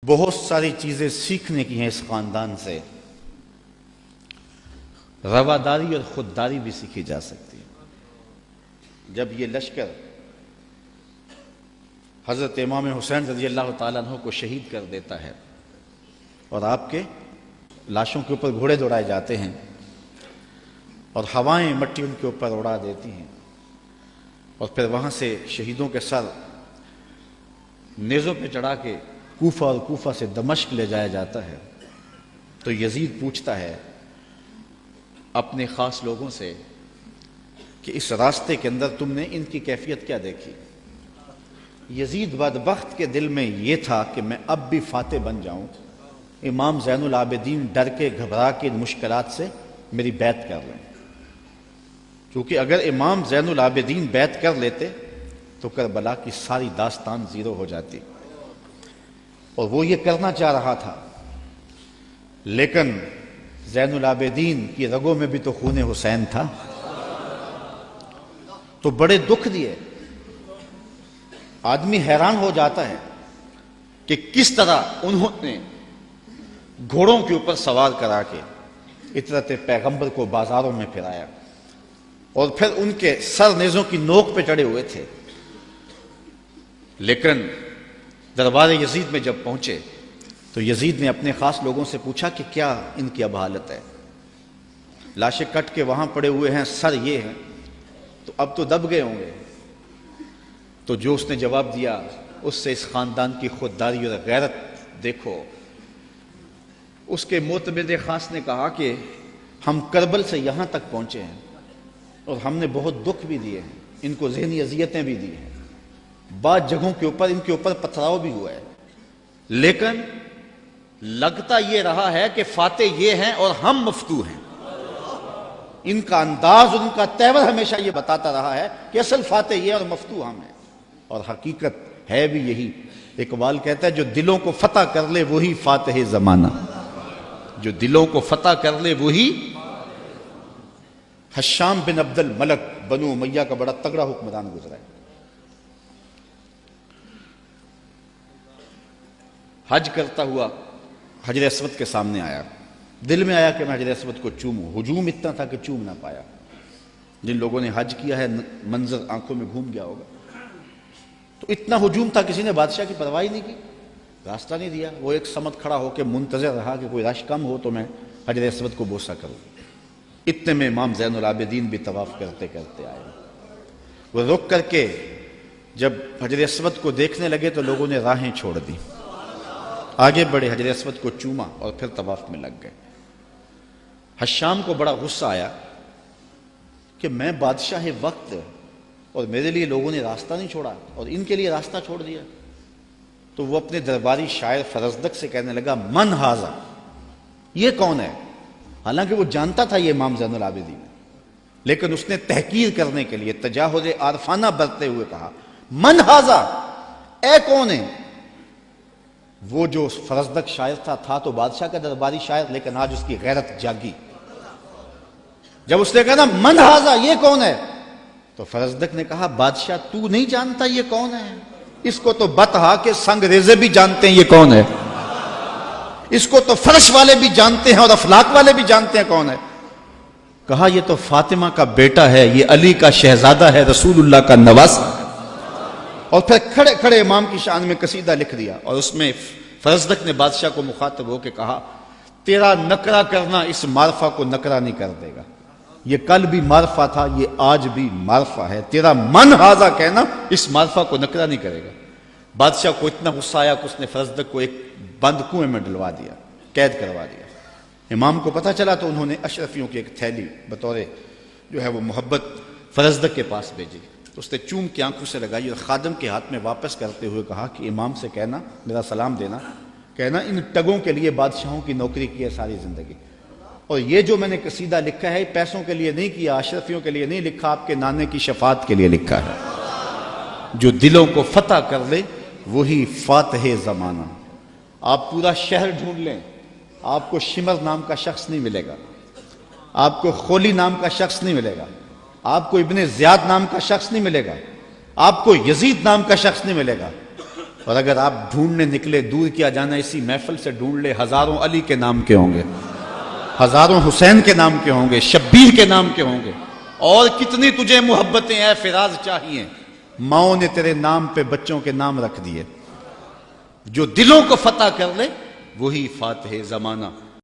بہت ساری چیزیں سیکھنے کی ہیں اس خاندان سے. رواداری اور خودداری بھی سیکھی جا سکتی ہے. جب یہ لشکر حضرت امام حسین رضی اللہ تعالیٰ عنہ کو شہید کر دیتا ہے اور آپ کے لاشوں کے اوپر گھوڑے دوڑائے جاتے ہیں اور ہوائیں مٹی ان کے اوپر اڑا دیتی ہیں، اور پھر وہاں سے شہیدوں کے سر نیزوں پہ چڑھا کے کوفہ اور کوفہ سے دمشق لے جایا جاتا ہے، تو یزید پوچھتا ہے اپنے خاص لوگوں سے کہ اس راستے کے اندر تم نے ان کی کیفیت کیا دیکھی؟ یزید بدبخت کے دل میں یہ تھا کہ میں اب بھی فاتح بن جاؤں، امام زین العابدین ڈر کے گھبرا کے مشکلات سے میری بیعت کر لیں، کیونکہ اگر امام زین العابدین بیعت کر لیتے تو کربلا کی ساری داستان زیرو ہو جاتی، اور وہ یہ کرنا چاہ رہا تھا. لیکن زین العابدین کی رگوں میں بھی تو خون حسین تھا، تو بڑے دکھ دیے. آدمی حیران ہو جاتا ہے کہ کس طرح انہوں نے گھوڑوں کے اوپر سوار کرا کے اطرت پیغمبر کو بازاروں میں پھرایا، اور پھر ان کے سر نیزوں کی نوک پہ چڑھے ہوئے تھے. لیکن دربار یزید میں جب پہنچے تو یزید نے اپنے خاص لوگوں سے پوچھا کہ کیا ان کی اب حالت ہے؟ لاشیں کٹ کے وہاں پڑے ہوئے ہیں، سر یہ ہیں، تو اب تو دب گئے ہوں گے. تو جو اس نے جواب دیا اس سے اس خاندان کی خودداری اور غیرت دیکھو. اس کے معتمد خاص نے کہا کہ ہم کربل سے یہاں تک پہنچے ہیں اور ہم نے بہت دکھ بھی دیے ہیں، ان کو ذہنی اذیتیں بھی دی ہیں، بعض جگہوں کے اوپر ان کے اوپر پتھراؤ بھی ہوا ہے، لیکن لگتا یہ رہا ہے کہ فاتح یہ ہیں اور ہم مفتو ہیں. ان کا انداز اور ان کا تیور ہمیشہ یہ بتاتا رہا ہے کہ اصل فاتح یہ اور مفتو ہم ہیں، اور حقیقت ہے بھی یہی. اقبال کہتا ہے جو دلوں کو فتح کر لے وہی فاتح زمانہ، جو دلوں کو فتح کر لے وہی. حشام بن عبد الملک بنو امیہ کا بڑا تگڑا حکمران گزرا ہے. حج کرتا ہوا حجر اسود کے سامنے آیا، دل میں آیا کہ میں حجر اسود کو چوموں. ہجوم اتنا تھا کہ چوم نہ پایا. جن لوگوں نے حج کیا ہے منظر آنکھوں میں گھوم گیا ہوگا. تو اتنا ہجوم تھا کسی نے بادشاہ کی پرواہ نہیں کی، راستہ نہیں دیا. وہ ایک سمت کھڑا ہو کے منتظر رہا کہ کوئی رش کم ہو تو میں حجر اسود کو بوسہ کروں. اتنے میں امام زین العابدین بھی طواف کرتے کرتے آئے. وہ رک کر کے جب حجر اسود کو دیکھنے لگے تو لوگوں نے راہیں چھوڑ دی، آگے بڑھے، حجر اسود کو چوما اور پھر طواف میں لگ گئے. حشام کو بڑا غصہ آیا کہ میں بادشاہ وقت اور میرے لیے لوگوں نے راستہ نہیں چھوڑا اور ان کے لیے راستہ چھوڑ دیا. تو وہ اپنے درباری شاعر فرزدق سے کہنے لگا من ھذا، یہ کون ہے؟ حالانکہ وہ جانتا تھا یہ امام زین العابدین ہے، لیکن اس نے تحقیر کرنے کے لیے تجاہل عارفانہ برتتے ہوئے کہا من ھذا، اے کون ہے؟ وہ جو فرزدق شاعر تھا تو بادشاہ کا درباری شاعر، لیکن آج اس کی غیرت جاگی. جب اس نے کہا نا من ھذا، یہ کون ہے، تو فرزدق نے کہا بادشاہ تو نہیں جانتا یہ کون ہے؟ اس کو تو بتہا کہ سنگ ریزے بھی جانتے ہیں یہ کون ہے، اس کو تو فرش والے بھی جانتے ہیں اور افلاک والے بھی جانتے ہیں کون ہے. کہا یہ تو فاطمہ کا بیٹا ہے، یہ علی کا شہزادہ ہے، رسول اللہ کا نواسہ ہے. اور پھر کھڑے کھڑے امام کی شان میں قصیدہ لکھ دیا، اور اس میں فرزدق نے بادشاہ کو مخاطب ہو کے کہا تیرا نکرہ کرنا اس معرفہ کو نکرہ نہیں کر دے گا. یہ کل بھی معرفہ تھا، یہ آج بھی معرفہ ہے. تیرا من ھذا کہنا اس معرفہ کو نکرہ نہیں کرے گا. بادشاہ کو اتنا غصہ آیا کہ اس نے فرزدق کو ایک بند کنویں میں ڈلوا دیا، قید کروا دیا. امام کو پتہ چلا تو انہوں نے اشرفیوں کی ایک تھیلی بطور جو ہے وہ محبت فرزدق کے پاس بھیجی. تو اس نے چوم کی آنکھوں سے لگائی اور خادم کے ہاتھ میں واپس کرتے ہوئے کہا کہ امام سے کہنا، میرا سلام دینا، کہنا ان ٹگوں کے لیے بادشاہوں کی نوکری کی ہے ساری زندگی، اور یہ جو میں نے قصیدہ لکھا ہے پیسوں کے لیے نہیں کیا، اشرفیوں کے لیے نہیں لکھا، آپ کے نانے کی شفاعت کے لیے لکھا ہے. جو دلوں کو فتح کر لے وہی فاتح زمانہ. آپ پورا شہر ڈھونڈ لیں، آپ کو شمر نام کا شخص نہیں ملے گا، آپ کو خولی نام کا شخص نہیں ملے گا، آپ کو ابن زیاد نام کا شخص نہیں ملے گا، آپ کو یزید نام کا شخص نہیں ملے گا. اور اگر آپ ڈھونڈنے نکلے دور کیا جانا اسی محفل سے ڈھونڈ لے، ہزاروں علی کے نام کے ہوں گے، ہزاروں حسین کے نام کے ہوں گے، شبیر کے نام کے ہوں گے، اور کتنی تجھے محبتیں اے فراز چاہیے، ماؤں نے تیرے نام پہ بچوں کے نام رکھ دیے۔ جو دلوں کو فتح کر لے وہی فاتح زمانہ۔